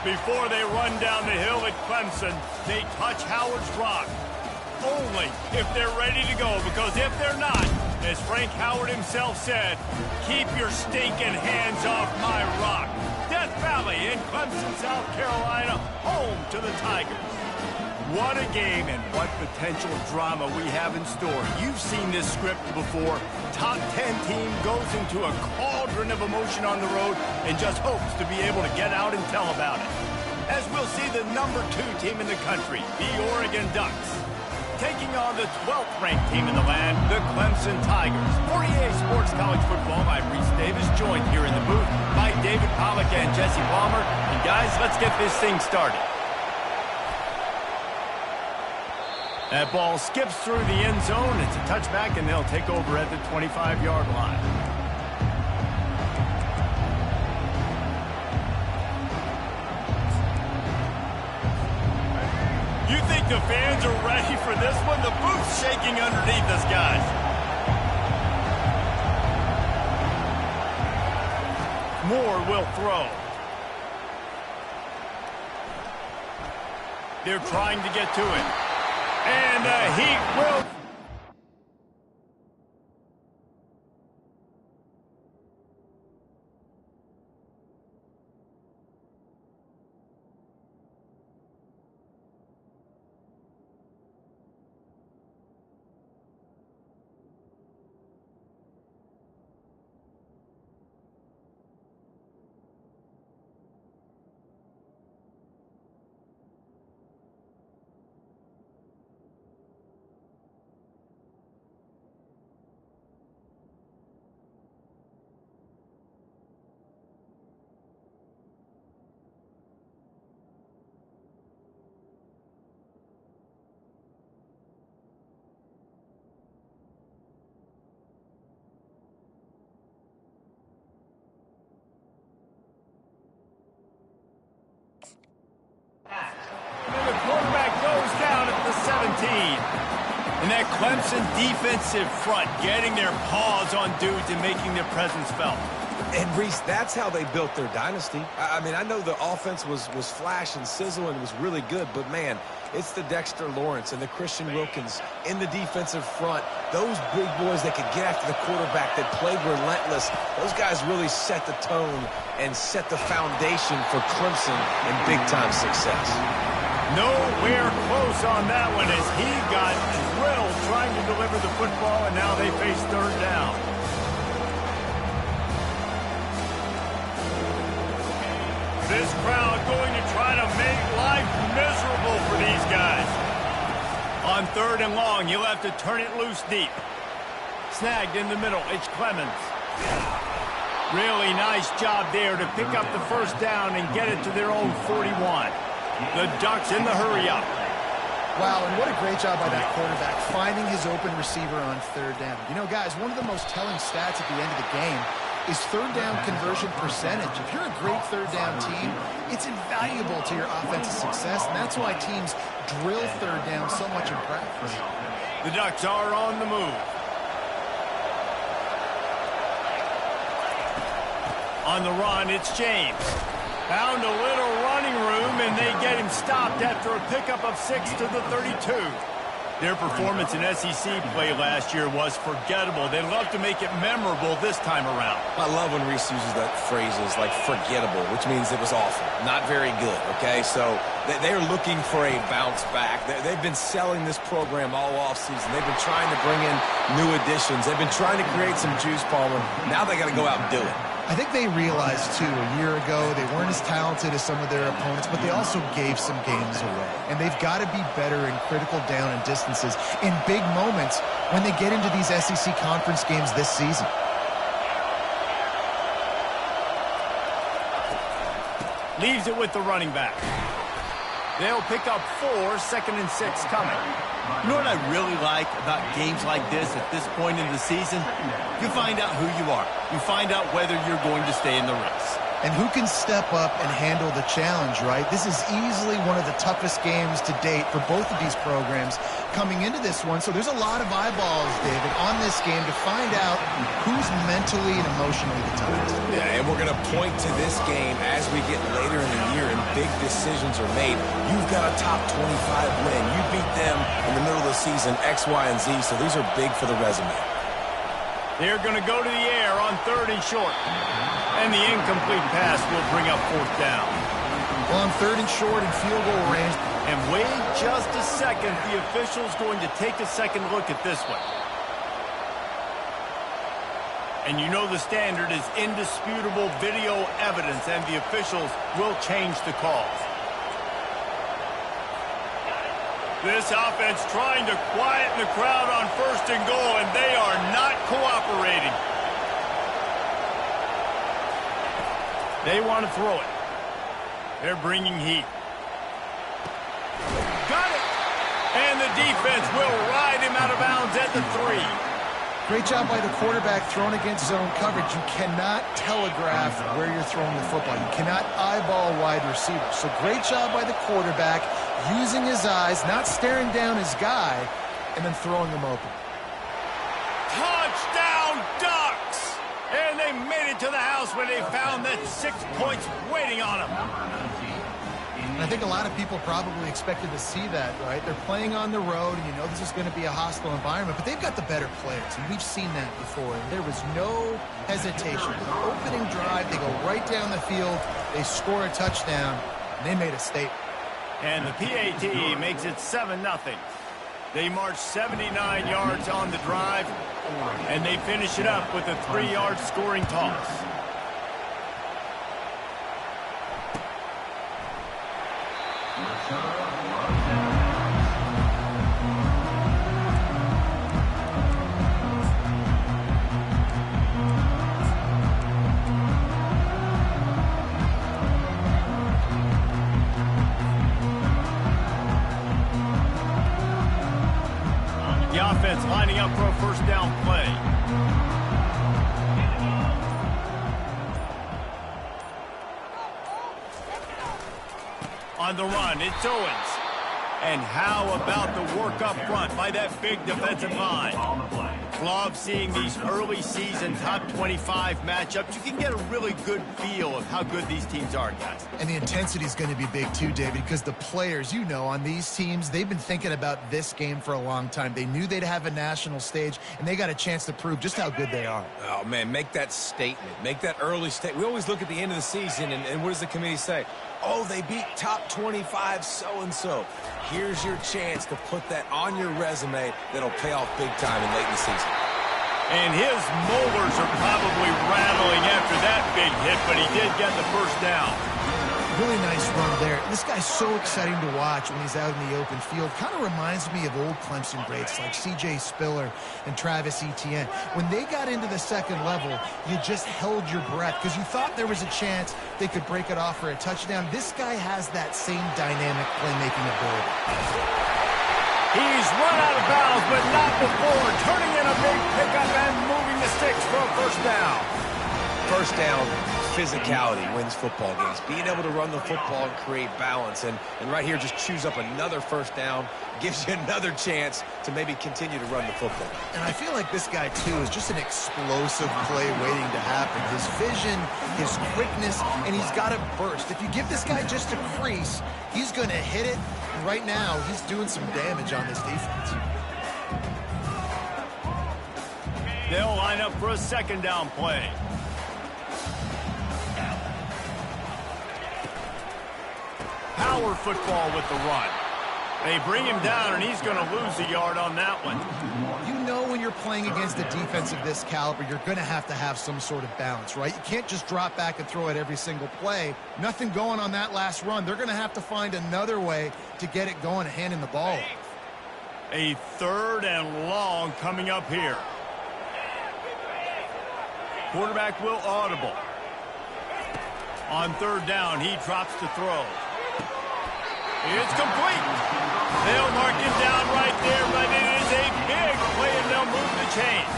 Before they run down the hill at Clemson, they touch Howard's rock. Only if they're ready to go, because if they're not, as Frank Howard himself said, keep your stinking hands off my rock. Death Valley in Clemson, South Carolina, home to the Tigers. What a game and what potential drama we have in store. You've seen this script before. Top 10 team goes into a cauldron of emotion on the road and just hopes to be able to get out and tell about it. As we'll see the number 2 team in the country, the Oregon Ducks, taking on the 12th ranked team in the land, the Clemson Tigers. For EA Sports College Football, I'm Reese Davis, joined here in the booth by David Pollack and Jesse Palmer. And guys, let's get this thing started. That ball skips through the end zone. It's a touchback, and they'll take over at the 25-yard line. You think the fans are ready for this one? The booth's shaking underneath us, guys. Moore will throw. They're trying to get to it. And the Heat will... And the quarterback goes down at the 17. And that Clemson defensive front getting their paws on dudes and making their presence felt. And, Reese, that's how they built their dynasty. I mean, I know the offense was flash and sizzle and was really good, but, man, it's the Dexter Lawrence and the Christian Wilkins in the defensive front. Those big boys that could get after the quarterback, that played relentless, those guys really set the tone and set the foundation for Clemson and big-time success. Nowhere close on that one as he got drilled trying to deliver the football, and now they face third down. This crowd going to try to make life miserable for these guys. On third and long, you'll have to turn it loose deep. Snagged in the middle, it's Clemens. Really nice job there to pick up the first down and get it to their own 41. The Ducks in the hurry-up. Wow, and what a great job by that quarterback, finding his open receiver on third down. You know, guys, one of the most telling stats at the end of the game is third down conversion percentage. If you're a great third down team, it's invaluable to your offensive success, and that's why teams drill third down so much in practice. The Ducks are on the move. On the run, it's James. Found a little running room, and they get him stopped after a pickup of 6 to the 32. Their performance in SEC play last year was forgettable. They'd love to make it memorable this time around. I love when Reese uses that phrases like forgettable, which means it was awful, not very good, okay? So they're looking for a bounce back. They've been selling this program all offseason. They've been trying to bring in new additions. They've been trying to create some juice, Palmer. Now they got to go out and do it. I think they realized, too, a year ago they weren't as talented as some of their opponents, but they also gave some games away. And they've got to be better in critical down and distances in big moments when they get into these SEC conference games this season. Leaves it with the running back. They'll pick up 4, 2nd and 6 coming. You know what I really like about games like this at this point in the season? You find out who you are. You find out whether you're going to stay in the race. And who can step up and handle the challenge, right? This is easily one of the toughest games to date for both of these programs coming into this one. So there's a lot of eyeballs, David, on this game to find out who's mentally and emotionally the toughest. Yeah, and we're going to point to this game as we get later in the year and big decisions are made. You've got a top 25 win. You beat them in the middle of the season, X, Y, and Z, so these are big for the resume. They're going to go to the air on 3rd and short. And the incomplete pass will bring up 4th down. Well, on 3rd and short and field goal range. And wait just a second. The official's going to take a second look at this one. And you know the standard is indisputable video evidence, and the officials will change the calls. This offense trying to quieten the crowd on 1st and goal, and they are not cooperating. They want to throw it. They're bringing heat. Got it! And the defense will ride him out of bounds at the 3. Great job by the quarterback thrown against zone coverage. You cannot telegraph where you're throwing the football. You cannot eyeball wide receivers. So great job by the quarterback using his eyes, not staring down his guy, and then throwing him open. Touchdown, Ducks! And they made it to the house when they found that 6 points waiting on them. And I think a lot of people probably expected to see that, right? They're playing on the road, and you know this is going to be a hostile environment, but they've got the better players, and we've seen that before. And there was no hesitation. The opening drive, they go right down the field, they score a touchdown, and they made a statement. And the PAT makes it 7-0. They march 79 yards on the drive, and they finish it up with a 3-yard scoring toss. The offense lining up for a 1st down play. On the run, it's Owens. And how about the work up front by that big defensive line? Love seeing these early season top 25 matchups. You can get a really good feel of how good these teams are, guys. And the intensity is going to be big too, David, because the players, you know, on these teams, they've been thinking about this game for a long time. They knew they'd have a national stage, and they got a chance to prove just how good they are. Oh, man, make that statement. Make that early statement. We always look at the end of the season, and what does the committee say? Oh, they beat top 25 so-and-so. Here's your chance to put that on your resume that'll pay off big time in late in the season. And his molars are probably rattling after that big hit, but he did get the 1st down. Really nice run there. This guy's so exciting to watch when he's out in the open field. Kind of reminds me of old Clemson greats like C.J. Spiller and Travis Etienne. When they got into the second level, you just held your breath because you thought there was a chance they could break it off for a touchdown. This guy has that same dynamic playmaking ability. He's run out of bounds, but not before. Turning in a big pickup and moving the sticks for a 1st down. 1st down, physicality wins football games. Being able to run the football and create balance. And right here, just choose up another 1st down. Gives you another chance to maybe continue to run the football. And I feel like this guy, too, is just an explosive play waiting to happen. His vision, his quickness, and he's got a burst. If you give this guy just a crease, he's going to hit it. And right now, he's doing some damage on this defense. They'll line up for a 2nd down play. Power football with the run. They bring him down, and he's going to lose a yard on that one. You know when you're playing against a defense of this caliber, you're going to have some sort of balance, right? You can't just drop back and throw it every single play. Nothing going on that last run. They're going to have to find another way to get it going and handing the ball. A 3rd and long coming up here. Quarterback will audible. On 3rd down, he drops to throw. It's complete. They'll mark him down right there, but it is a big play, and they'll move the chains.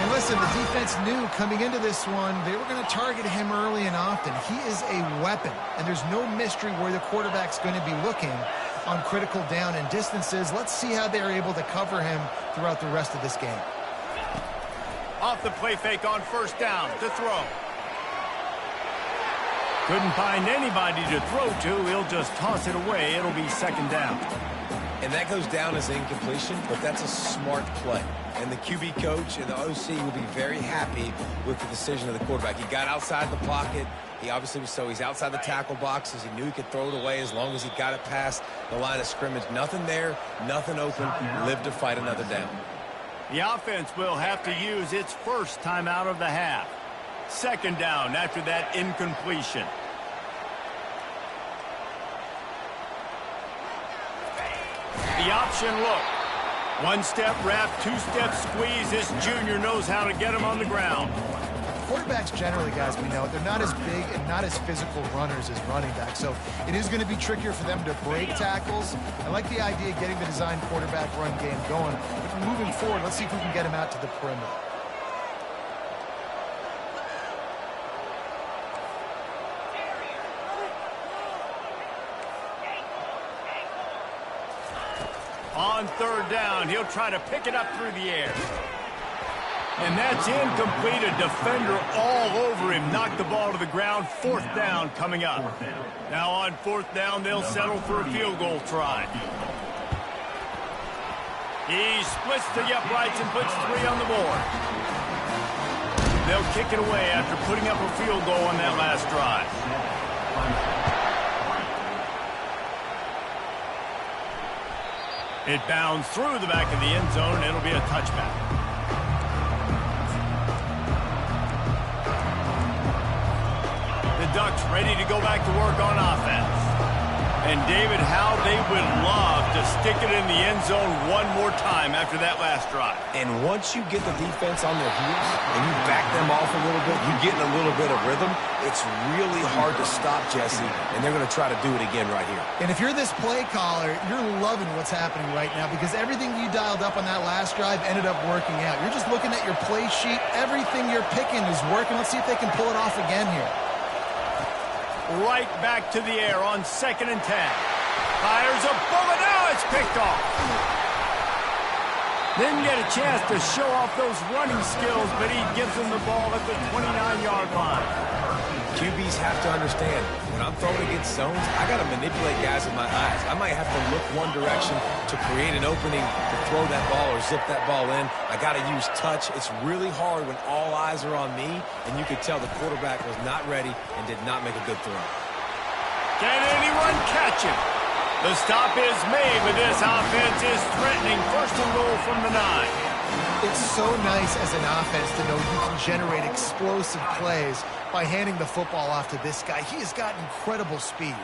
And And listen, the defense knew coming into this one, they were going to target him early and often. He is a weapon, and there's no mystery where the quarterback's going to be looking on critical down and distances. Let's see how they're able to cover him throughout the rest of this game. Off the play fake on first down to throw. Couldn't find anybody to throw to. He'll just toss it away. It'll be second down. And that goes down as incompletion, but that's a smart play. And the QB coach and the OC will be very happy with the decision of the quarterback. He got outside the pocket. He obviously was he's outside the tackle boxes. He knew he could throw it away as long as he got it past the line of scrimmage. Nothing there, nothing open. Live to fight another down. The offense will have to use its first timeout of the half. Second down after that incompletion. The option look. One-step wrap, two-step squeeze. This junior knows how to get him on the ground. Quarterbacks generally, guys, we know, they're not as big and not as physical runners as running backs. So it is going to be trickier for them to break tackles. I like the idea of getting the design quarterback run game going. But moving forward, let's see if we can get him out to the perimeter. On third down, he'll try to pick it up through the air. And that's incomplete. A defender all over him. Knocked the ball to the ground. Fourth down coming up. Now on fourth down, they'll settle for a field goal try. He splits the uprights and puts 3 on the board. They'll kick it away after putting up a field goal on that last drive. It bounds through the back of the end zone. It'll be a touchback. The Ducks ready to go back to work on offense. And David, how they would love to stick it in the end zone one more time after that last drive. And once you get the defense on their heels and you back them off a little bit, you get in a little bit of rhythm, it's really hard to stop, Jesse, and they're going to try to do it again right here. And if you're this play caller, you're loving what's happening right now because everything you dialed up on that last drive ended up working out. You're just looking at your play sheet. Everything you're picking is working. Let's see if they can pull it off again here. Right back to the air on 2nd and 10. Fires a bullet. Now it's picked off. Didn't get a chance to show off those running skills, but he gives them the ball at the 29-yard line. QBs have to understand, when I'm throwing against zones, I got to manipulate guys with my eyes. I might have to look one direction to create an opening to throw that ball or zip that ball in. I got to use touch. It's really hard when all eyes are on me, and you could tell the quarterback was not ready and did not make a good throw. Can anyone catch him? The stop is made, but this offense is threatening. First and goal from the 9. It's so nice as an offense to know you can generate explosive plays by handing the football off to this guy. He has got incredible speed.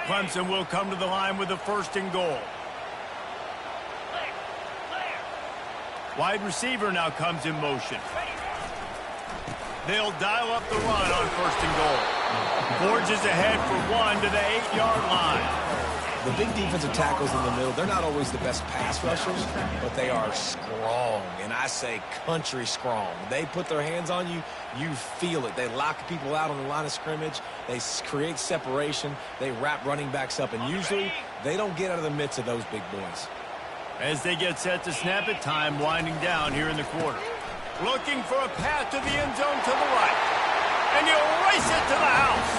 Clemson will come to the line with the first and goal. Wide receiver now comes in motion. They'll dial up the run on first and goal. Forges ahead for 1 to the 8-yard line. The big defensive tackles in the middle, they're not always the best pass rushers, but they are strong, and I say country strong. They put their hands on you, you feel it. They lock people out on the line of scrimmage. They create separation. They wrap running backs up, and usually they don't get out of the midst of those big boys. As they get set to snap it, time winding down here in the quarter. Looking for a path to the end zone to the right. And he'll race it to the house.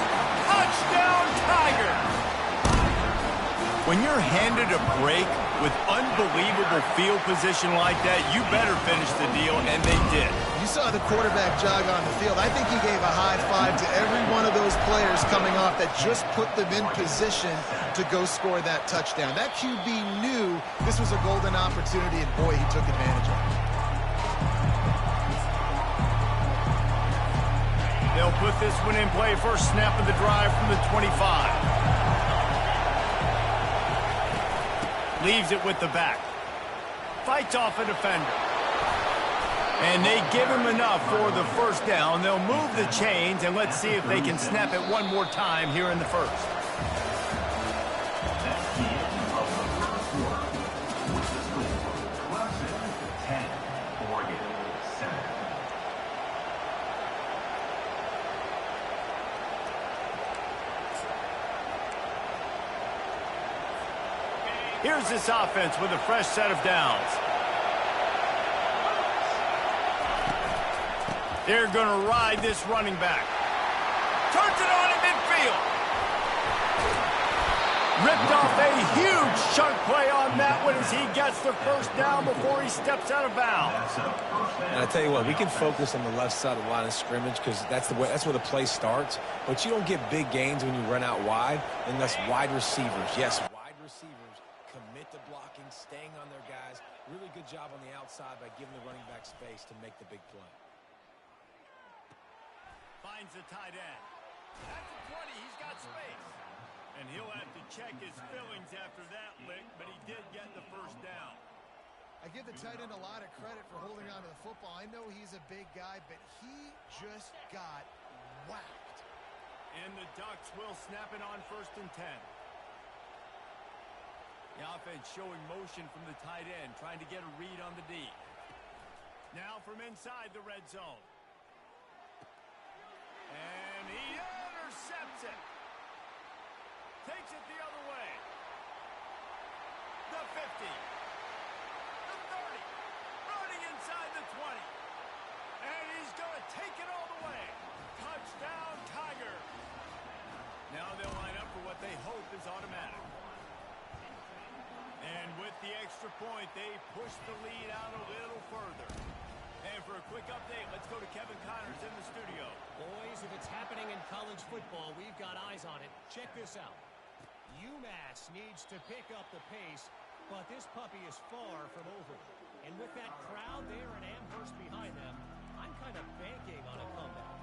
Touchdown, Tiger! When you're handed a break with unbelievable field position like that, you better finish the deal, and they did. You saw the quarterback jog on the field. I think he gave a high five to every one of those players coming off that just put them in position to go score that touchdown. That QB knew this was a golden opportunity, and boy, he took advantage of it. They'll put this one in play. First snap of the drive from the 25. Leaves it with the back. Fights off a defender. And they give him enough for the first down. They'll move the chains, and let's see if they can snap it one more time here in the first. Here's this offense with a fresh set of downs. They're going to ride this running back. Turns it on in midfield. Ripped off a huge chunk play on that one as he gets the first down before he steps out of bounds. And I tell you what, we can focus on the left side of the line of scrimmage because that's where the play starts. But you don't get big gains when you run out wide unless wide receivers. Yes, wide receivers commit to blocking, staying on their guys. Really good job on the outside by giving the running back space to make the big play. Finds the tight end. At the 20, he's got space. And he'll have to check his fillings after that lick, but he did get the first down. I give the tight end a lot of credit for holding on to the football. I know he's a big guy, but he just got whacked. And the Ducks will snap it on 1st and 10. The offense showing motion from the tight end, trying to get a read on the D. Now from inside the red zone. And he intercepts it. Takes it the other way. The 50. The 30. Running inside the 20. And he's going to take it all the way. Touchdown, Tiger. Now they'll line up for what they hope is automatic. And with the extra point, they push the lead out a little further. And for a quick update, let's go to Kevin Connors in the studio. Boys, if it's happening in college football, we've got eyes on it. Check this out. UMass needs to pick up the pace, but this puppy is far from over. And with that crowd there in Amherst behind them, I'm kind of banking on a comeback.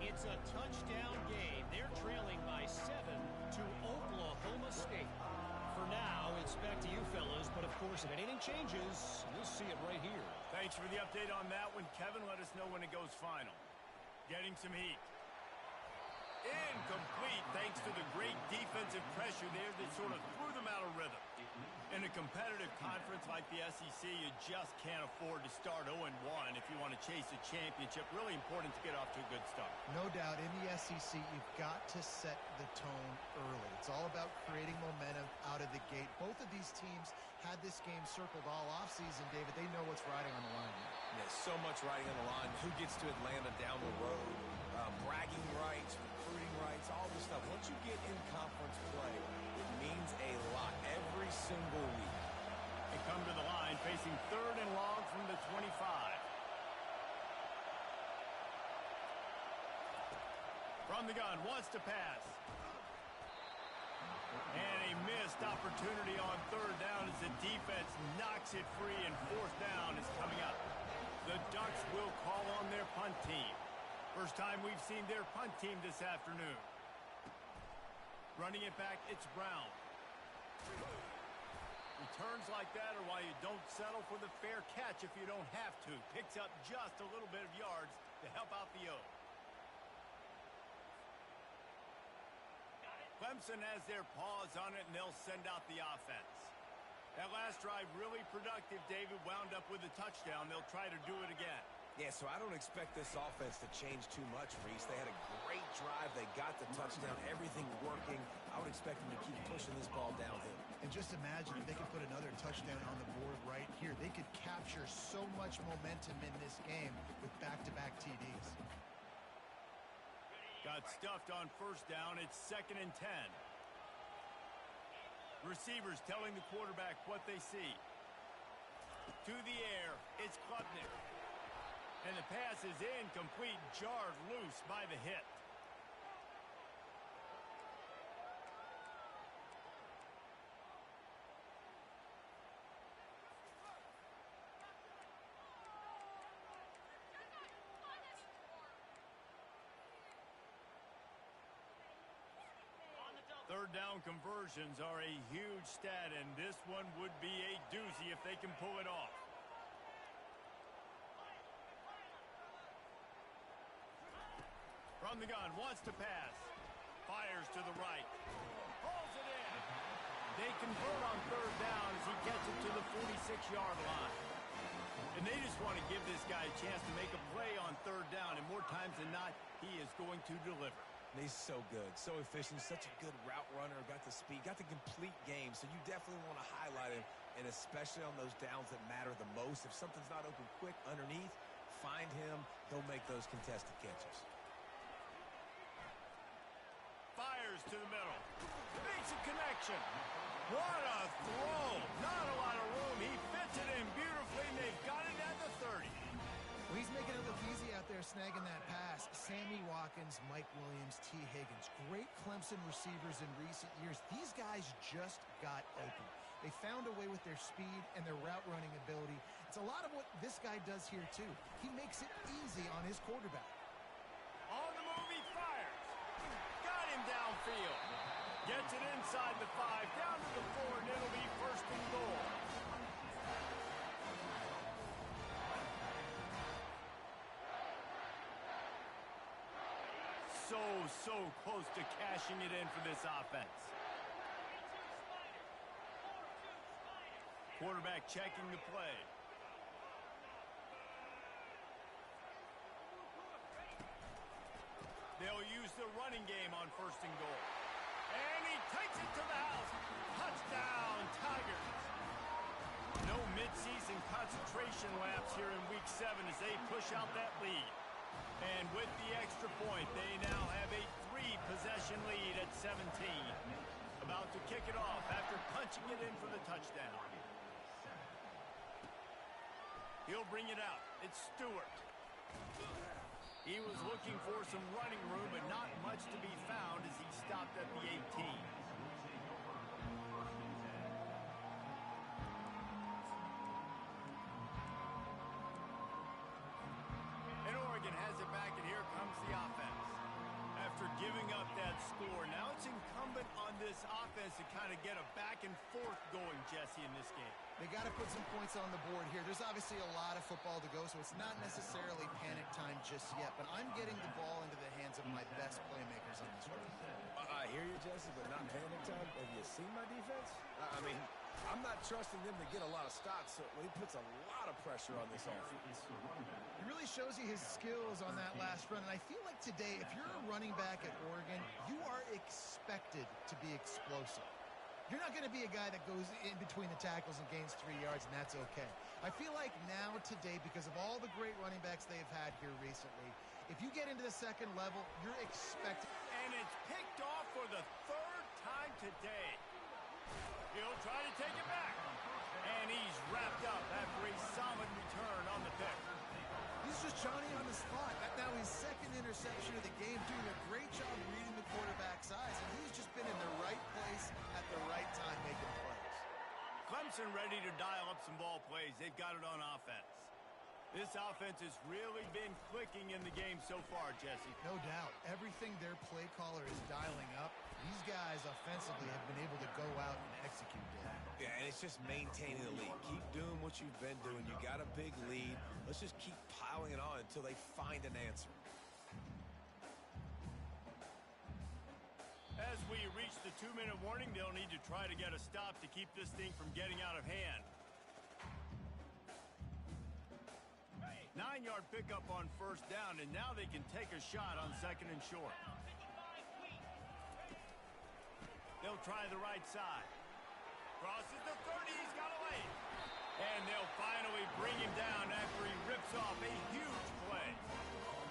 It's a touchdown game. They're trailing by 7 to Oklahoma State. For now, it's back to you fellas, but of course, if anything changes, you'll see it right here. Thanks for the update on that one, Kevin. Let us know when it goes final. Getting some heat. Incomplete thanks to the great defensive pressure there that sort of threw them out of rhythm. In a competitive conference like the SEC, you just can't afford to start 0-1 if you want to chase a championship. Really important to get off to a good start. No doubt, in the SEC, you've got to set the tone early. It's all about creating momentum out of the gate. Both of these teams had this game circled all offseason, David. They know what's riding on the line here. Yeah, so much riding on the line. Who gets to Atlanta down the road? Bragging rights, recruiting rights, all this stuff. Once you get in conference play, it means a lot every single week. They come to the line facing 3rd and long from the 25. From the gun, wants to pass. And a missed opportunity on 3rd down as the defense knocks it free, and 4th down is coming up. The Ducks will call on their punt team. First time we've seen their punt team this afternoon. Running it back, it's Brown. Returns like that are why you don't settle for the fair catch if you don't have to. Picks up just a little bit of yards to help out the O. Clemson has their paws on it, and they'll send out the offense. That last drive really productive. David wound up with a touchdown. They'll try to do it again. Yeah, so I don't expect this offense to change too much, Reese. They had a great drive. They got the touchdown. Everything working. I would expect them to keep pushing this ball downhill. And just imagine if they could put another touchdown on the board right here. They could capture so much momentum in this game with back-to-back TDs. Got stuffed on 1st down. It's 2nd and 10. Receivers telling the quarterback what they see. To the air, it's Klubnik. And the pass is incomplete, jarred loose by the hit. Third down conversions are a huge stat, and this one would be a doozy if they can pull it off. From the gun, wants to pass. Fires to the right. Pulls it in. They convert on 3rd down as he gets it to the 46-yard line. And they just want to give this guy a chance to make a play on 3rd down, and more times than not, he is going to deliver. And he's so good, so efficient, such a good route runner, got the speed, got the complete game. So you definitely want to highlight him, and especially on those downs that matter the most. If something's not open quick underneath, find him. He'll make those contested catches. Fires to the middle. Makes a connection. What a throw. Not a lot of room. He fits it in beautifully, and they've got it at the 30. Well, he's making it look easy out there snagging that pass. Sammy Watkins, Mike Williams, T. Higgins. Great Clemson receivers in recent years. These guys just got open. They found a way with their speed and their route running ability. It's a lot of what this guy does here, too. He makes it easy on his quarterback. On the move, he fires. Got him downfield. Gets it inside the 5, down to the 4, and it'll be first and goal. So close to cashing it in for this offense. Quarterback checking the play. They'll use the running game on first and goal. And he takes it to the house. Touchdown, Tigers. No midseason concentration laps here in Week 7 as they push out that lead. And with the extra point, they now have a 3-possession lead at 17. About to kick it off after punching it in for the touchdown. He'll bring it out. It's Stewart. He was looking for some running room, but not much to be found as he stopped at the 18. Has it back, and here comes the offense. After giving up that score, now it's incumbent on this offense to kind of get a back and forth going, Jesse, in this game. They got to put some points on the board here. There's obviously a lot of football to go, so it's not necessarily panic time just yet, but I'm getting the ball into the hands of my best playmakers on this run. I hear you, Jesse, but not panic time. Have you seen my defense? I mean, I'm not trusting them to get a lot of stops, so he puts a lot of pressure on this offense. He really shows you his skills on that last run, and I feel like today, if you're a running back at Oregon, you are expected to be explosive. You're not going to be a guy that goes in between the tackles and gains 3 yards, and that's okay. I feel like now today, because of all the great running backs they've had here recently, if you get into the second level, you're expected. And it's picked off for the 3rd time today. He'll try to take it back. And he's wrapped up after a solid return on the pick. He's just Johnny on the spot. Now his 2nd interception of the game, doing a great job reading the quarterback's eyes, and he's just been in the right place at the right time making plays. Clemson ready to dial up some ball plays. They've got it on offense. This offense has really been clicking in the game so far, Jesse. No doubt. Everything their play caller is dialing up, these guys offensively have been able to go out and execute that. Yeah, and it's just maintaining the lead. Keep doing what you've been doing. You got a big lead. Let's just keep piling it on until they find an answer. As we reach the 2-minute warning, they'll need to try to get a stop to keep this thing from getting out of hand. 9-yard pickup on first down, and now they can take a shot on 2nd and short. They'll try the right side. Crosses the 30, he's got away. And they'll finally bring him down after he rips off a huge play.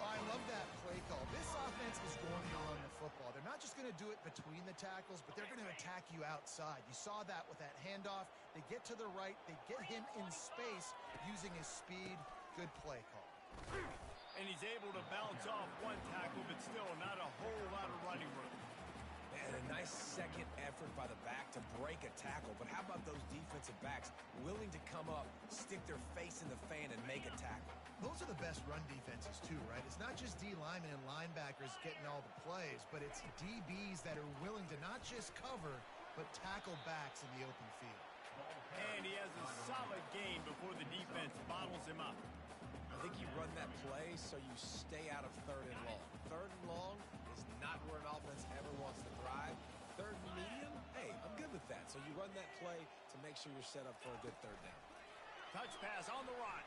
I love that play call. This offense is going to run the football. They're not just going to do it between the tackles, but they're going to attack you outside. You saw that with that handoff. They get to the right. They get him in space using his speed. Good play call. And he's able to bounce off one tackle, but still not a whole lot of running room. And a nice second effort by the back to break a tackle. But how about those defensive backs willing to come up, stick their face in the fan, and make a tackle? Those are the best run defenses, too, right? It's not just D linemen and linebackers getting all the plays, but it's DBs that are willing to not just cover, but tackle backs in the open field. And he has a solid gain before the defense bottles him up. I think you run that play so you stay out of 3rd and long. 3rd and long is not where an offense ever wants to thrive. 3rd and medium, hey, I'm good with that. So you run that play to make sure you're set up for a good 3rd down. Touch pass on the run.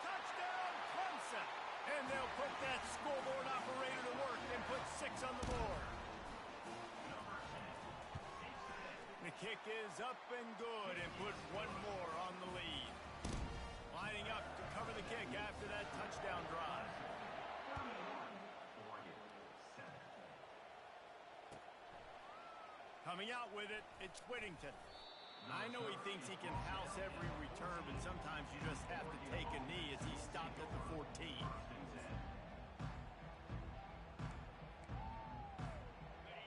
Touchdown, Clemson! And And they'll put that scoreboard operator to work and put 6 on the board. The kick is up and good and put 1 more on the lead. Lining up to cover the kick after that touchdown drive. Coming out with it, it's Whittington. I know he thinks he can house every return, but sometimes you just have to take a knee as he stopped at the 14.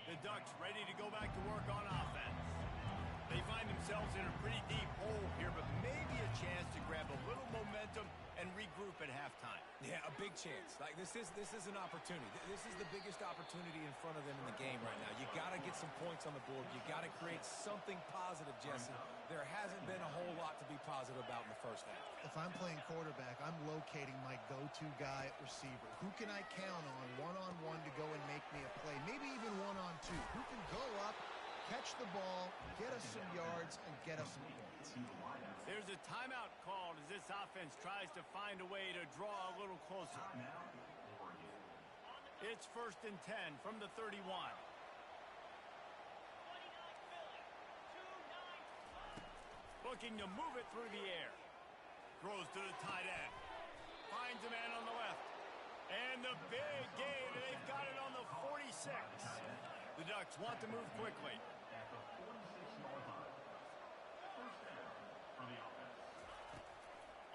The Ducks ready to go back to work on offense. They find themselves in a pretty deep hole here, but maybe a chance to grab a little momentum and regroup at halftime. Yeah, a big chance. Like this is an opportunity. This is the biggest opportunity in front of them in the game right now. You got to get some points on the board. You got to create something positive, Jesse. There hasn't been a whole lot to be positive about in the first half. If I'm playing quarterback, I'm locating my go-to guy at receiver. Who can I count on one-on-one to go and make me a play? Maybe even one-on-two. Who can go up, catch the ball, get us some yards, and get us some points. There's a timeout called as this offense tries to find a way to draw a little closer. It's 1st and 10 from the 31. Looking to move it through the air. Throws to the tight end. Finds a man on the left. And the big gain, and they've got it on the 46. The Ducks want to move quickly.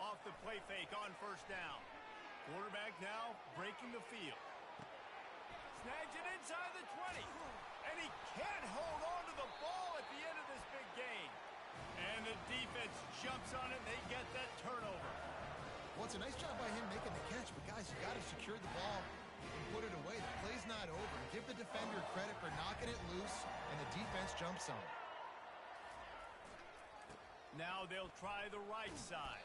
Off the play fake on 1st down. Quarterback now breaking the field. Snags it inside the 20. And he can't hold on to the ball at the end of this big game. And the defense jumps on it, and they get that turnover. Well, it's a nice job by him making the catch, but guys, you got to secure the ball and put it away. The play's not over. Give the defender credit for knocking it loose, and the defense jumps on it. Now they'll try the right side.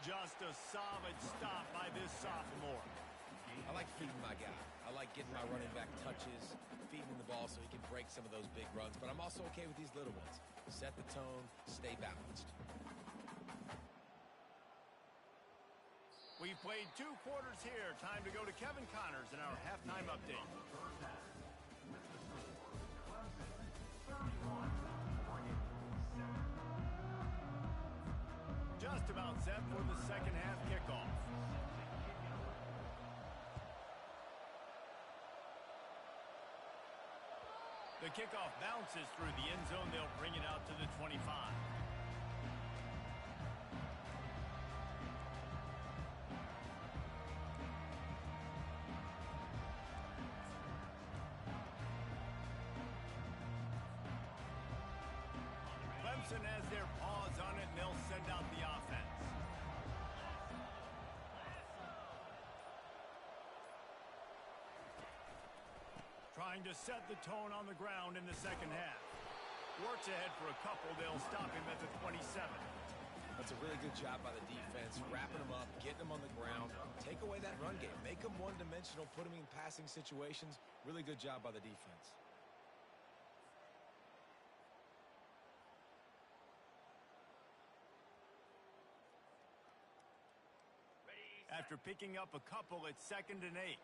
Just a solid stop by this sophomore. I like feeding my guy. I like getting my running back touches, feeding him the ball so he can break some of those big runs. But I'm also okay with these little ones. Set the tone, stay balanced. We've played 2 quarters here. Time to go to Kevin Connors in our halftime update. Just about set for the second half kickoff. The kickoff bounces through the end zone. They'll bring it out to the 25. Clemson has their paws on it, and they'll send out the offense. Trying to set the tone on the ground in the second half. Works ahead for a couple. They'll stop him at the 27. That's a really good job by the defense, wrapping them up, getting them on the ground. Take away that run game. Make them one-dimensional, put them in passing situations. Really good job by the defense. After picking up a couple, it's 2nd and 8.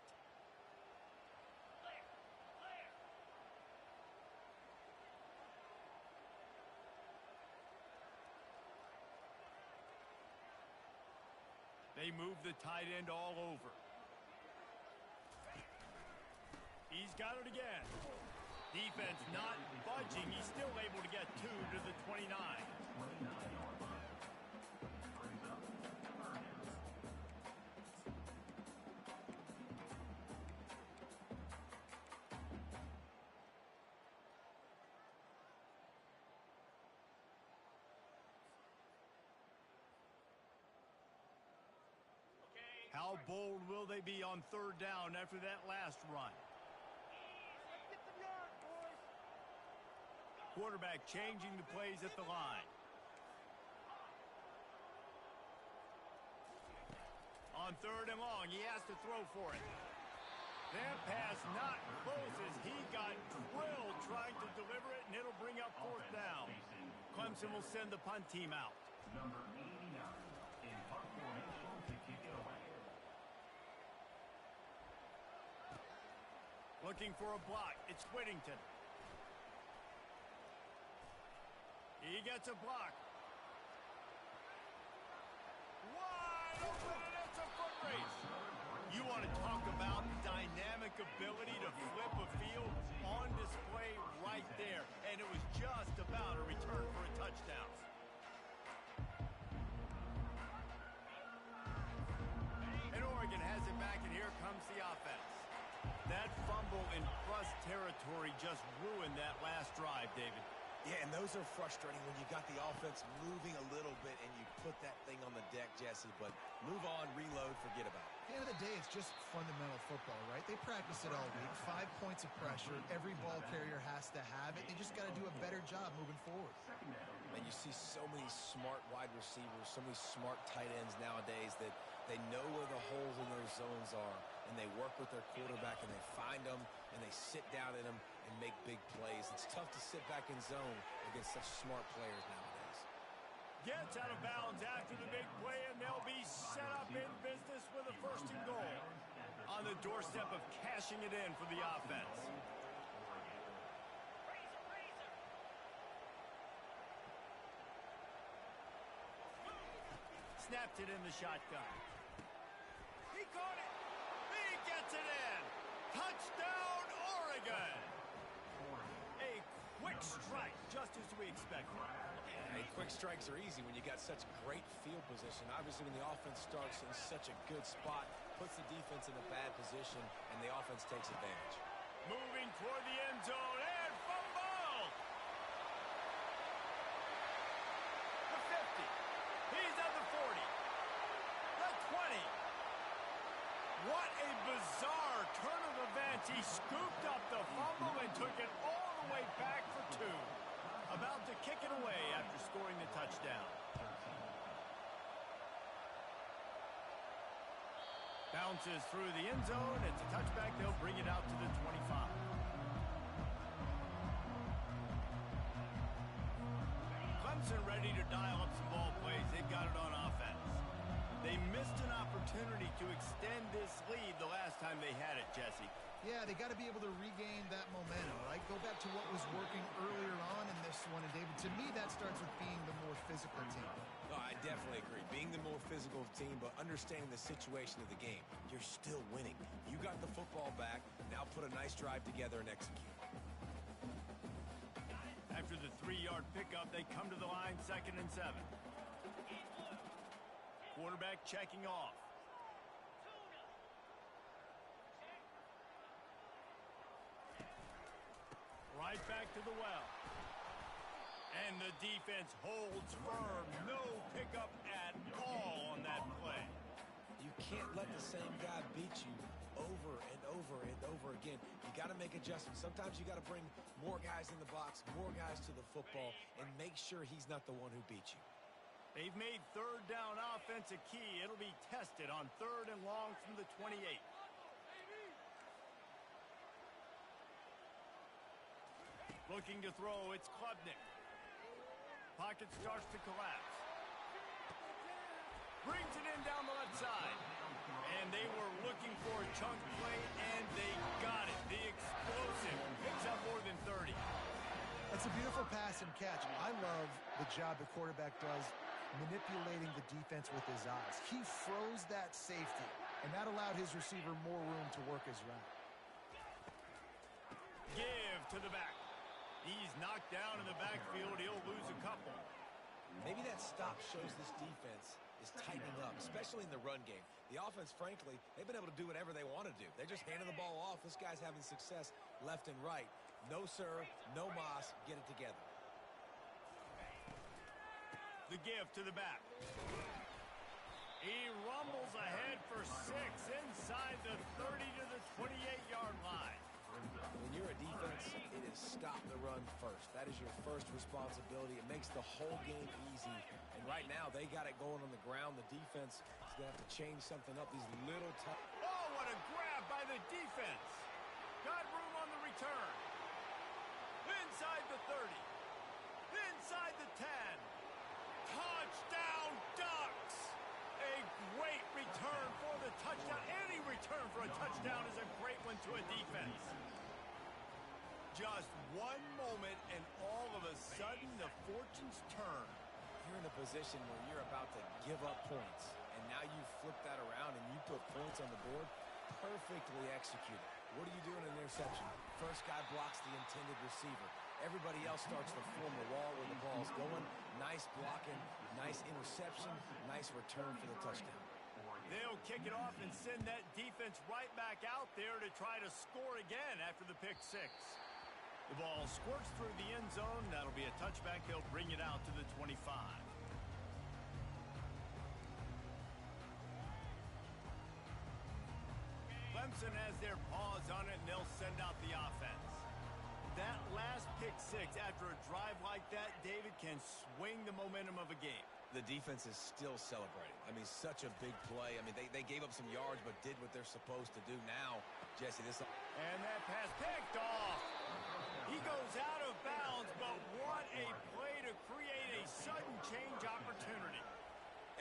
They move the tight end all over. He's got it again. Defense not budging. He's still able to get 2 to the 29. How bold will they be on 3rd down after that last run? Quarterback changing the plays at the line. On 3rd and long, he has to throw for it. That pass not close as he got drilled trying to deliver it, and it'll bring up 4th down. Clemson will send the punt team out. Number 89 in punt formation to kick it away. Looking for a block. It's Whittington. He gets a block. Wide open, and it's a foot race. You want to talk about dynamic ability to flip a field on display right there. And it was just about a return for a touchdown. And Oregon has it back, and here comes the offense. That fumble in plus territory just ruined that last drive, David. Yeah, and those are frustrating when you got the offense moving a little bit and you put that thing on the deck, Jesse. But move on, reload, forget about it. At the end of the day, it's just fundamental football, right? They practice it all week. 5 points of pressure. Every ball carrier has to have it. They just got to do a better job moving forward. And you see so many smart wide receivers, so many smart tight ends nowadays that they know where the holes in those zones are, and they work with their quarterback, and they find them, and they sit down in them and make big plays. It's tough to sit back in zone against such smart players nowadays. Gets out of bounds after the big play, and they'll be set up in business with a first and goal. On the doorstep of cashing it in for the offense. Snapped it in the shotgun. He caught it. He gets it in. Touchdown, Oregon. A quick strike, just as we expected. Hey, quick strikes are easy when you got such great field position. Obviously, when the offense starts in such a good spot, puts the defense in a bad position, and the offense takes advantage. Moving toward the end zone, and fumble! The 50. He's at the 40. The 20. What a bizarre turn of events. He scooped up the fumble and took it all the way back for 2. About to kick it away after scoring the touchdown. Bounces through the end zone. It's a touchback. They'll bring it out to the 25. Clemson ready to dial up some ball plays. They've got it on offense. They missed an opportunity to extend this lead the last time they had it, Jesse. Yeah, they got to be able to regain that momentum, right? Go back to what was working earlier on in this one. And, David, to me, that starts with being the more physical team. No, I definitely agree. Being the more physical team, but understanding the situation of the game. You're still winning. You got the football back. Now put a nice drive together and execute. After the 3-yard pickup, they come to the line, 2nd and 7. Quarterback checking off. Right back to the well. And the defense holds firm. No pickup at all on that play. You can't let the same guy beat you over and over and over again. You got to make adjustments. Sometimes you got to bring more guys in the box, more guys to the football, and make sure he's not the one who beat you. They've made 3rd down offense a key. It'll be tested on 3rd and long from the 28. Looking to throw, it's Klubnik. Pocket starts to collapse. Brings it in down the left side. And they were looking for a chunk play, and they got it. The explosive picks up more than 30. That's a beautiful pass and catch. I love the job the quarterback does manipulating the defense with his eyes. He froze that safety, and that allowed his receiver more room to work his route. Give to the back. He's knocked down in the backfield. He'll lose a couple. Maybe that stop shows this defense is tightening up, especially in the run game. The offense, frankly, they've been able to do whatever they want to do. They're just handing the ball off. This guy's having success left and right. No serve, no moss. Get it together. The give to the back. He rumbles ahead for 6 inside the 30 to the 28-yard line. When you're a defense, it is stop the run first. That is your first responsibility. It makes the whole game easy. And right now, they got it going on the ground. The defense is going to have to change something up. These little tough. Oh, what a grab by the defense. Got room on the return. Inside the 30. Inside the 10. Touchdown, Ducks! A great return for the touchdown. Any return for a touchdown is a great one to a defense. Just one moment, and all of a sudden, the fortunes turn. You're in a position where you're about to give up points, and now you flip that around and you put points on the board. Perfectly executed. What do you do in an interception? First guy blocks the intended receiver. Everybody else starts to form the wall where the ball's going. Nice blocking, nice interception, nice return for the touchdown. They'll kick it off and send that defense right back out there to try to score again after the pick six. The ball squirts through the end zone. That'll be a touchback. They'll bring it out to the 25. Clemson has their paws on it, and they'll send out the offense. That last pick six after a drive like that, David, can swing the momentum of a game. The defense is still celebrating. I mean, such a big play. I mean, they gave up some yards but did what they're supposed to do now. Jesse, this... And that pass picked off. He goes out of bounds, but what a play to create a sudden change opportunity.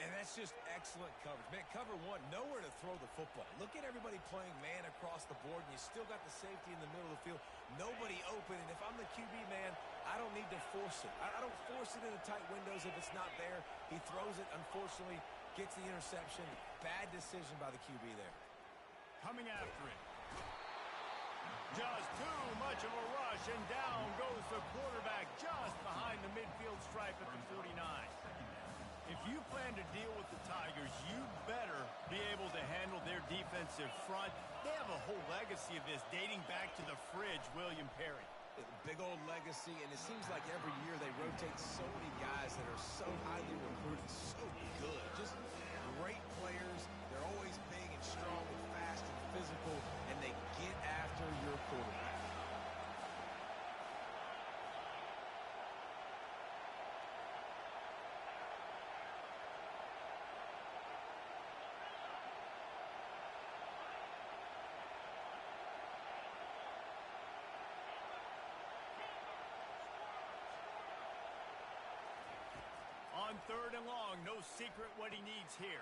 And that's just excellent coverage. Man, cover one, nowhere to throw the football. Look at everybody playing man across the board, and you still got the safety in the middle of the field. Nobody open, and if I'm the QB, man, I don't need to force it. I don't force it into tight windows if it's not there. He throws it, unfortunately, gets the interception. Bad decision by the QB there. Coming after it. Just too much of a rush, and down goes the quarterback just behind the midfield stripe at the 49. If you plan to deal with the Tigers, you better be able to handle their defensive front. They have a whole legacy of this dating back to the fridge, William Perry. Big old legacy, and it seems like every year they rotate so many guys that are so highly recruited, so good. Just great players. They're always big and strong and fast and physical, and they get after your quarterback. On third and long, no secret what he needs here.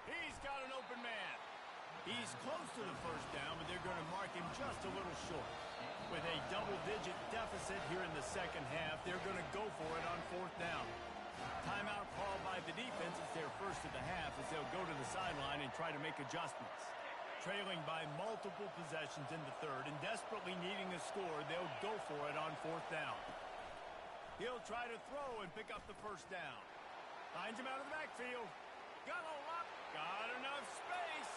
He's got an open man. He's close to the first down, but they're going to mark him just a little short. With a double-digit deficit here in the second half, they're going to go for it on fourth down. Timeout called by the defense. It's their first of the half as they'll go to the sideline and try to make adjustments. Trailing by multiple possessions in the third and desperately needing a score, they'll go for it on fourth down. He'll try to throw and pick up the first down. Finds him out of the backfield. Got a lot. Got enough space.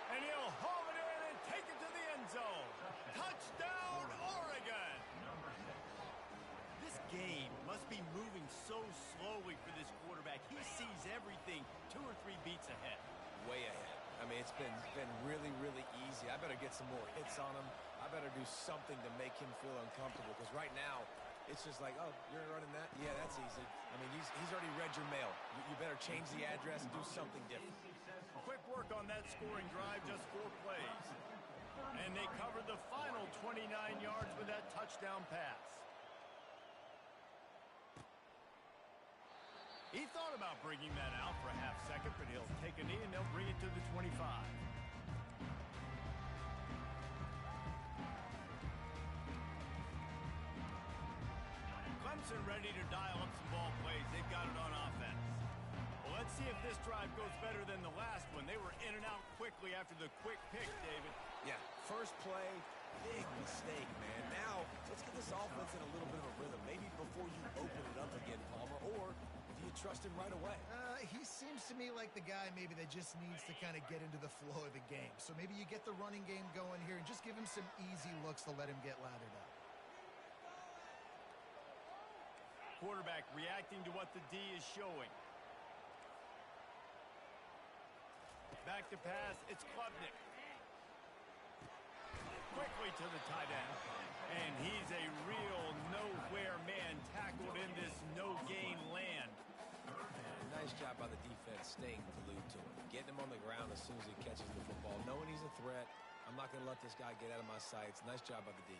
And he'll haul it in and take it to the end zone. Touchdown, Oregon. This game must be moving so slowly for this quarterback. He sees everything 2 or 3 beats ahead. Way ahead. I mean, it's been really, really easy. I better get some more hits on him. I better do something to make him feel uncomfortable because right now, it's just like, oh, you're running that? Yeah, that's easy. I mean, he's already read your mail. You better change the address and do something different. Quick work on that scoring drive, just 4 plays. And they covered the final 29 yards with that touchdown pass. He thought about bringing that out for a half second, but he'll take a knee and they'll bring it to the 25. Clemson ready to dial up some ball plays. They've got it on offense. Well, let's see if this drive goes better than the last one. They were in and out quickly after the quick pick, David. Yeah, first play, big mistake, man. Now, let's get this offense in a little bit of a rhythm. Maybe before you open it up again, Palmer, or do you trust him right away? He seems to me like the guy maybe that just needs to kind of get into the flow of the game. So maybe you get the running game going here and just give him some easy looks to let him get lathered up. Quarterback reacting to what the D is showing. Back to pass, it's Klubnik. Quickly to the tight end. And he's a real nowhere man tackled in this no-gain land. Nice job by the defense staying glued to him. Getting him on the ground as soon as he catches the football. Knowing he's a threat. I'm not going to let this guy get out of my sights. Nice job by the D.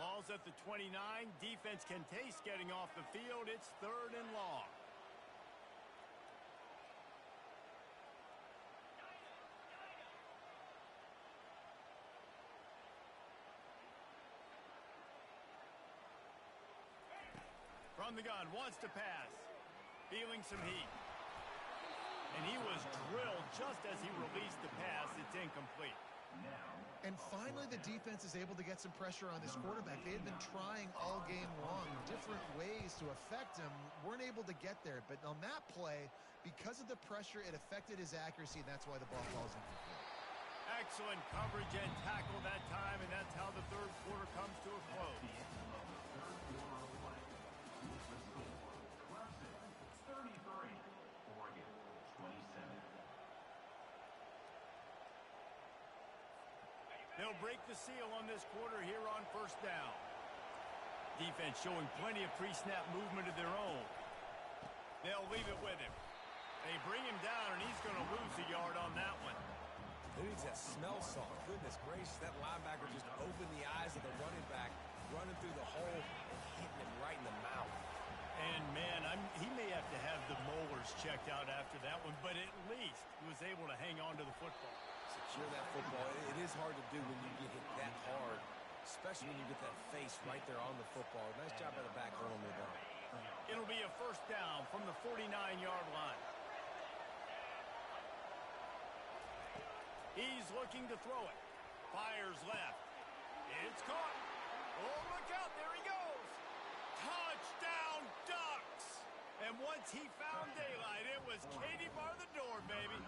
Ball's at the 29. Defense can taste getting off the field. It's third and long. on the gun, wants to pass. Feeling some heat. And he was drilled just as he released the pass. It's incomplete. And finally, the defense is able to get some pressure on this quarterback. They had been trying all game long, different ways to affect him, weren't able to get there. But on that play, because of the pressure, it affected his accuracy, and that's why the ball falls incomplete. Excellent coverage and tackle that time, and that's how the third quarter comes to a close. 33, Oregon, 27. They'll break the seal on this quarter here on first down. Defense showing plenty of pre-snap movement of their own. They'll leave it with him. They bring him down, and he's going to lose a yard on that one. Who needs that smell salt? Goodness gracious, that linebacker just opened the eyes of the running back, running through the hole and hitting him right in the mouth. And, man, he may have to have the molars checked out after that one, but at least he was able to hang on to the football. Secure that football. It is hard to do when you get hit that hard, especially when you get that face right there on the football. Nice job by the back holding it down. It'll be a first down from the 49-yard line. He's looking to throw it. Fires left. It's caught. Oh, look out. There he goes. Touchdown, Ducks. And once he found daylight, it was Katie bar the door, baby.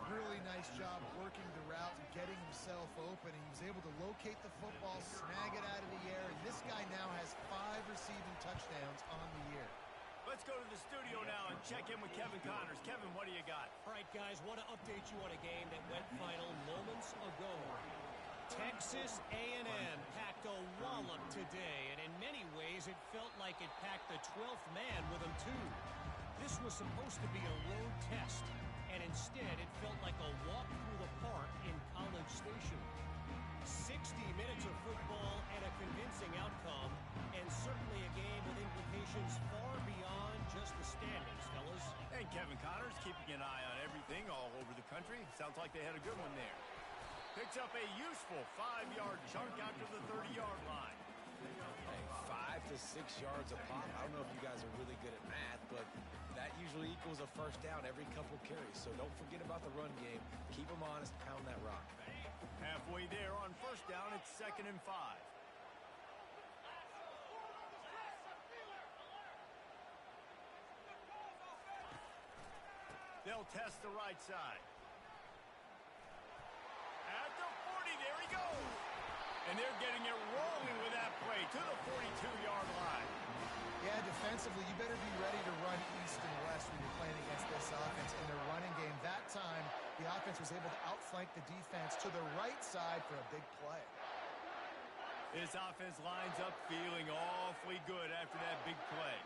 Really nice job working the route and getting himself open. He was able to locate the football, snag it out of the air, and this guy now has 5 receiving touchdowns on the year. Let's go to the studio now and check in with Kevin Connors. Kevin, what do you got? All right, guys, want to update you on a game that went final moments ago. Texas A&M packed a wallop today, and in many ways it felt like it packed the 12th man with them, too. This was supposed to be a road test, and instead it felt like a walk through the park in College Station. 60 minutes of football and a convincing outcome, and certainly a game with implications far beyond just the standings, fellas. And Kevin Connors keeping an eye on everything all over the country. Sounds like they had a good one there. Picks up a useful 5-yard chunk out to the 30-yard line. Hey, 5 to 6 yards a pop. I don't know if you guys are really good at math, but that usually equals a first down every couple carries. So don't forget about the run game. Keep them honest, pound that rock. Halfway there on first down, it's 2nd and 5. They'll test the right side. At the 40, there he goes. And they're getting it rolling with that play to the 42-yard line. Yeah, defensively, you better be ready to run east and west when you're playing against this offense in their running game. That time, the offense was able to outflank the defense to the right side for a big play. This offense lines up feeling awfully good after that big play.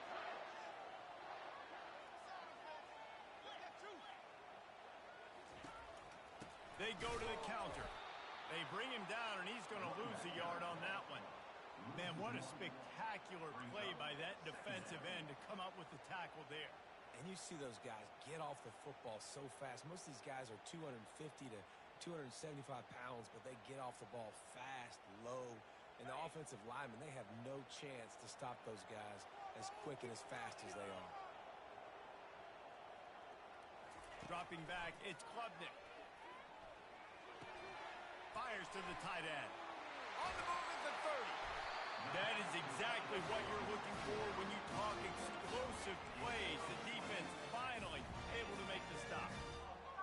They go to the counter. They bring him down, and he's going to lose a yard on that one. Man, what a spectacular play by that defensive end to come up with the tackle there. And you see those guys get off the football so fast. Most of these guys are 250 to 275 pounds, but they get off the ball fast, low. And the offensive linemen, they have no chance to stop those guys as quick and as fast as they are. Dropping back, it's Klubnik. Fires to the tight end. On the move at the 30. That is exactly what you're looking for when you talk explosive plays. The defense finally able to make the stop.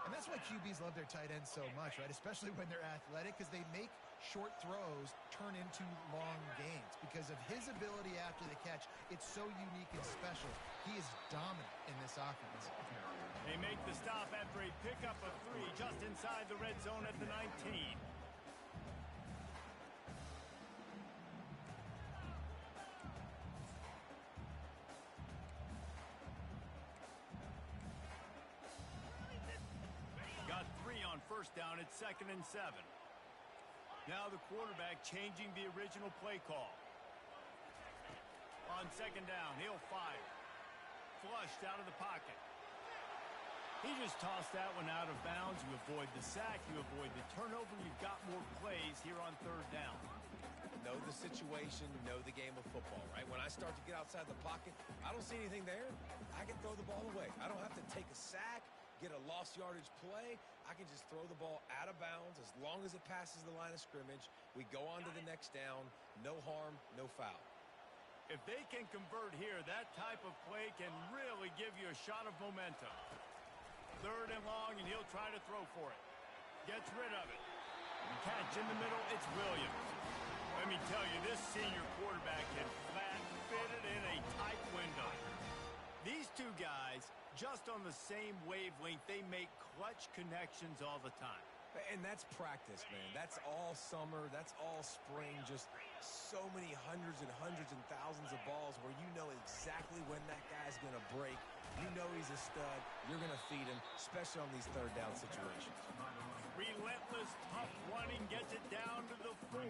And that's why QBs love their tight ends so much, right? Especially when they're athletic, because they make short throws turn into long gains. Because of his ability after the catch, it's so unique and special. He is dominant in this offense. They make the stop after a pickup of 3 just inside the red zone at the 19. Got 3 on first down. It's 2nd and 7. Now the quarterback changing the original play call. On 2nd down, he'll fire. Flushed out of the pocket. He just tossed that one out of bounds. You avoid the sack. You avoid the turnover. You've got more plays here on 3rd down. Know the situation, know the game of football, right? When I start to get outside the pocket, I don't see anything there. I can throw the ball away. I don't have to take a sack, get a lost yardage play. I can just throw the ball out of bounds as long as it passes the line of scrimmage. We go on to the next down. No harm, no foul. If they can convert here, that type of play can really give you a shot of momentum. 3rd and long, and he'll try to throw for it. Gets rid of it. Catch in the middle, it's Williams. Let me tell you, this senior quarterback can flat fit it in a tight window. These two guys, just on the same wavelength, they make clutch connections all the time. And that's practice, man. That's all summer. That's all spring. Just so many hundreds and thousands of balls where you know exactly when that guy's going to break. You know he's a stud. You're going to feed him, especially on these 3rd down situations. Relentless, tough running gets it down to the 4.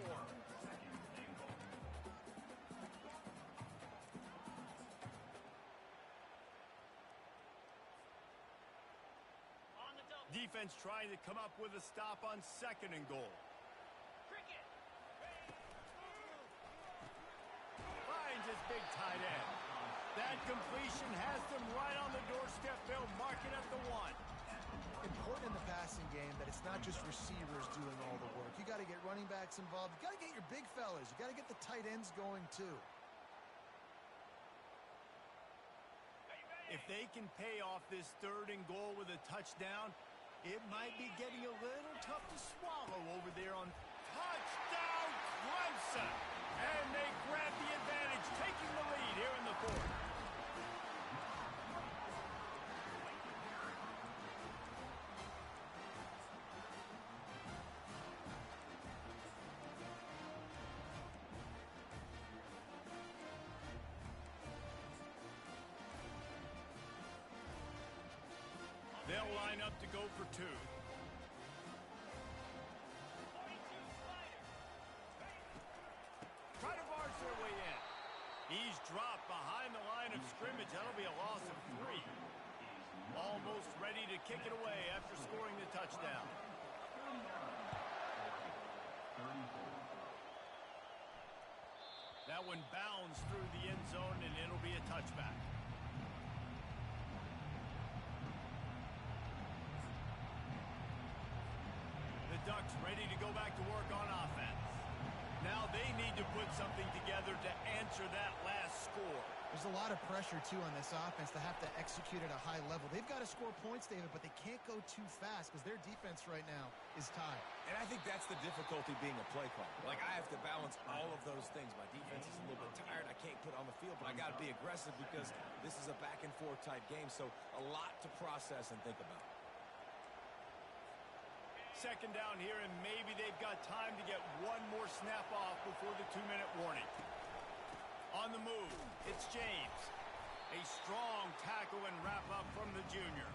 Defense trying to come up with a stop on 2nd and goal. Finds his big tight end. That completion has them right on the doorstep. They'll mark it at the 1. Important in the passing game that it's not just receivers doing all the work. You got to get running backs involved. You got to get your big fellas. You got to get the tight ends going too. If they can pay off this 3rd and goal with a touchdown, it might be getting a little tough to swallow over there on touchdown Clemson. And they grab the advantage, taking the lead here in the 4th. They'll line up to go for 2. Try to barge their way in. He's dropped behind the line of scrimmage. That'll be a loss of 3. Almost ready to kick it away after scoring the touchdown. That one bounds through the end zone, and it'll be a touchback. The Ducks ready to go back to work on offense. Now they need to put something together to answer that last score. There's a lot of pressure, too, on this offense to have to execute at a high level. They've got to score points, David, but they can't go too fast because their defense right now is tied. And I think that's the difficulty being a play caller. Like, I have to balance all of those things. My defense is a little bit tired. I can't put on the field, but I got to be aggressive because this is a back-and-forth type game, so a lot to process and think about. 2nd down here, and maybe they've got time to get one more snap off before the 2-minute warning. On the move, it's James. A strong tackle and wrap-up from the junior.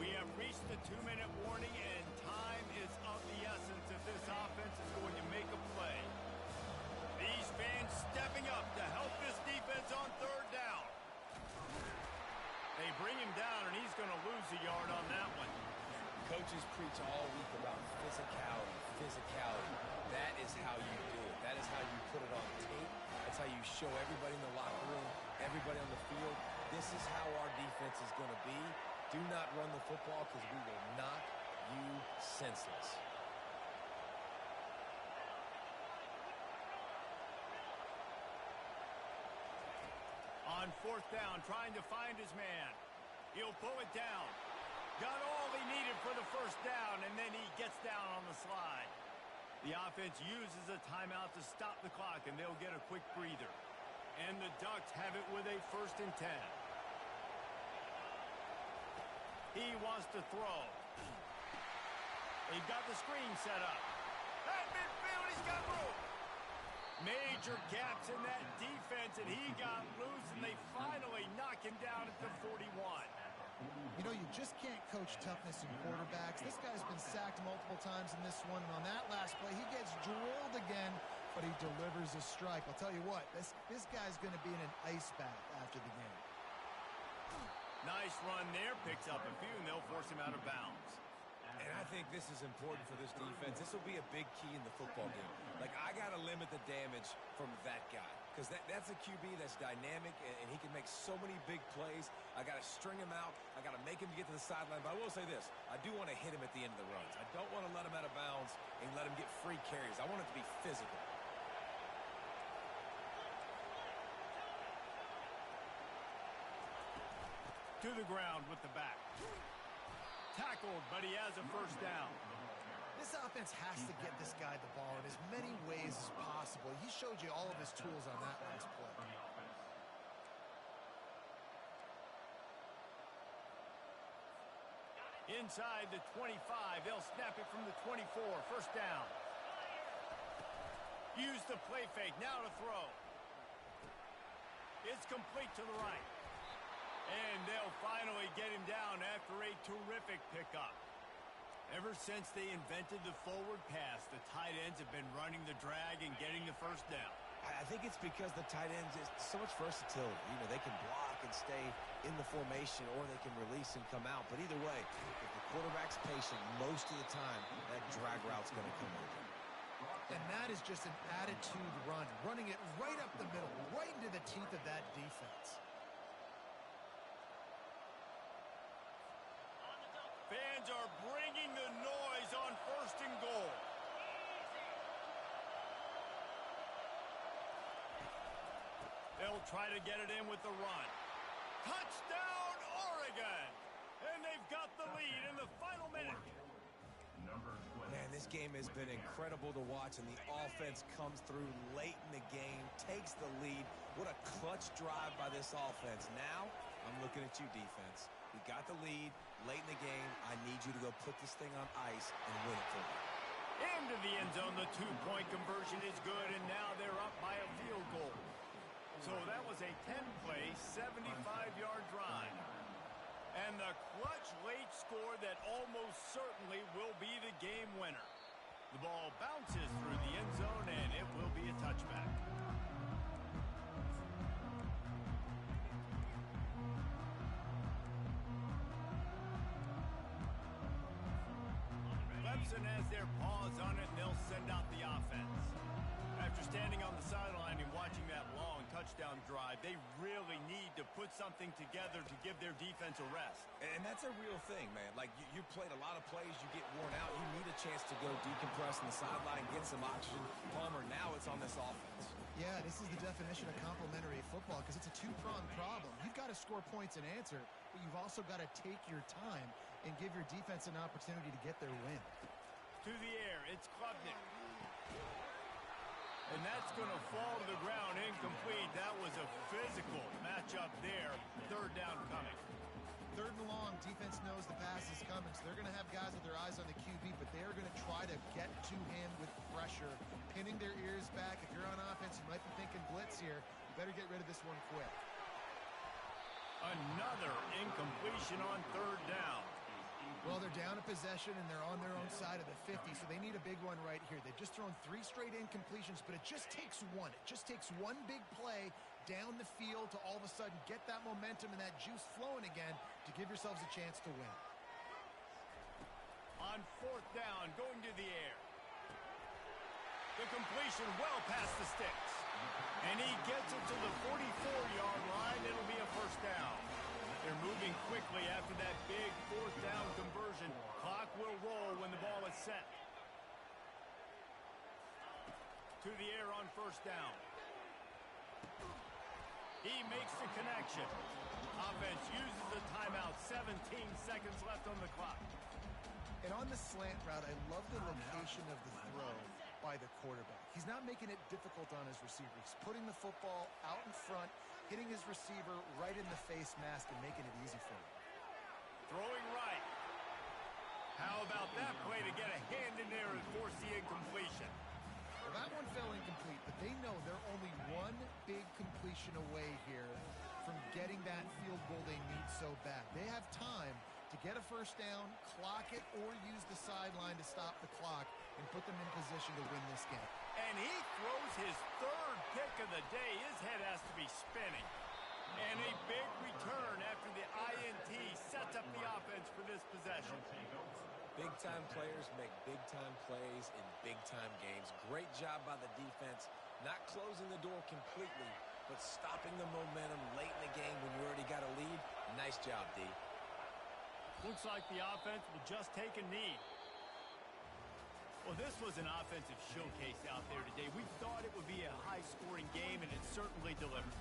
We have reached the 2-minute warning, and time is of the essence if this offense is going to make a play. These fans stepping up to help this defense on 3rd down. They bring him down, and he's going to lose a yard on that one. Coaches preach all week about physicality. That is how you do it. That is how you put it on tape. That's how you show everybody in the locker room, everybody on the field. This is how our defense is going to be. Do not run the football because we will knock you senseless. On 4th down, trying to find his man. He'll pull it down. Got all he needed for the 1st down, and then he gets down on the slide. The offense uses a timeout to stop the clock, and they'll get a quick breather. And the Ducks have it with a 1st and 10. He wants to throw. He got the screen set up. At midfield, he's got room. Major gaps in that defense, and he got loose, and they finally knock him down at the 41. You know, you just can't coach toughness in quarterbacks. This guy's been sacked multiple times in this one, and on that last play, he gets drilled again, but he delivers a strike. I'll tell you what, this guy's going to be in an ice bath after the game. Nice run there, picks up a few, and they'll force him out of bounds. And I think think this is important for this defense. This will be a big key in the football game. Like, I got to limit the damage from that guy because that's a QB that's dynamic, and he can make so many big plays. I got to string him out. I got to make him get to the sideline. But I will say this. I do want to hit him at the end of the runs. I don't want to let him out of bounds and let him get free carries. I want it to be physical. To the ground with the back. Tackled, but he has a first down. This offense has to get this guy the ball in as many ways as possible. He showed you all of his tools on that last play. Inside the 25, they'll snap it from the 24. First down. Use the play fake, now to throw. It's complete to the right. And they'll finally get him down after a terrific pickup. Ever since they invented the forward pass, the tight ends have been running the drag and getting the first down. I think it's because the tight ends is so much versatility. You know, they can block and stay in the formation, or they can release and come out. But either way, if the quarterback's patient, most of the time, that drag route's going to come open. And that is just an attitude run, running it right up the middle, right into the teeth of that defense. Fans are bringing the noise on first and goal. They'll try to get it in with the run. Touchdown, Oregon! And they've got the lead in the final minute. Man, this game has been incredible to watch, and the offense comes through late in the game, takes the lead. What a clutch drive by this offense. Now, I'm looking at you, defense. We got the lead late in the game. I need you to go put this thing on ice and win it for me. Into the end zone, the two-point conversion is good, and now they're up by a field goal. So that was a 10-play, 75-yard drive. And the clutch late score that almost certainly will be the game winner. The ball bounces through the end zone, and it will be a touchback. Clemson has their paws on it, and they'll send out the offense. After standing on the sideline and watching that long touchdown drive, they really need to put something together to give their defense a rest. And that's a real thing, man. Like, you played a lot of plays, you get worn out. You need a chance to go decompress on the sideline, get some oxygen. Palmer, now it's on this offense. Yeah, this is the definition of complementary football because it's a two-pronged problem. You've got to score points and answer, but you've also got to take your time and give your defense an opportunity to get their win. To the air, it's Klubnik. And that's going to fall to the ground, incomplete. That was a physical matchup there. Third down coming. Third and long, defense knows the pass is coming, so they're going to have guys with their eyes on the QB, but they are going to try to get to him with pressure, pinning their ears back. If you're on offense, you might be thinking blitz here. You better get rid of this one quick. Another incompletion on third down. Well, they're down a possession, and they're on their own side of the 50, so they need a big one right here. They've just thrown 3 straight incompletions, but it just takes one. It just takes one big play down the field to all of a sudden get that momentum and that juice flowing again to give yourselves a chance to win. On fourth down, going to the air. The completion well past the sticks. And he gets it to the 44-yard line. It'll be a first down. They're moving quickly after that big fourth down conversion. Clock will roll when the ball is set. To the air on first down. He makes the connection. Offense uses the timeout. 17 seconds left on the clock. And on the slant route, I love the location of the throw by the quarterback. He's not making it difficult on his receiver. He's putting the football out in front, hitting his receiver right in the face mask and making it easy for him. Throwing right. How about that play to get a hand in there and force the incompletion? Well, that one fell incomplete, but they know they're only one big completion away here from getting that field goal they need so bad. They have time to get a first down, clock it, or use the sideline to stop the clock and put them in position to win this game. And he throws his third pick of the day. His head has to be spinning. And a big return after the INT sets up the offense for this possession. Big-time players make big-time plays in big-time games. Great job by the defense, not closing the door completely, but stopping the momentum late in the game when you already got a lead. Nice job, D. Looks like the offense will just take a knee. Well, this was an offensive showcase out there today. We thought it would be a high-scoring game, and it certainly delivered.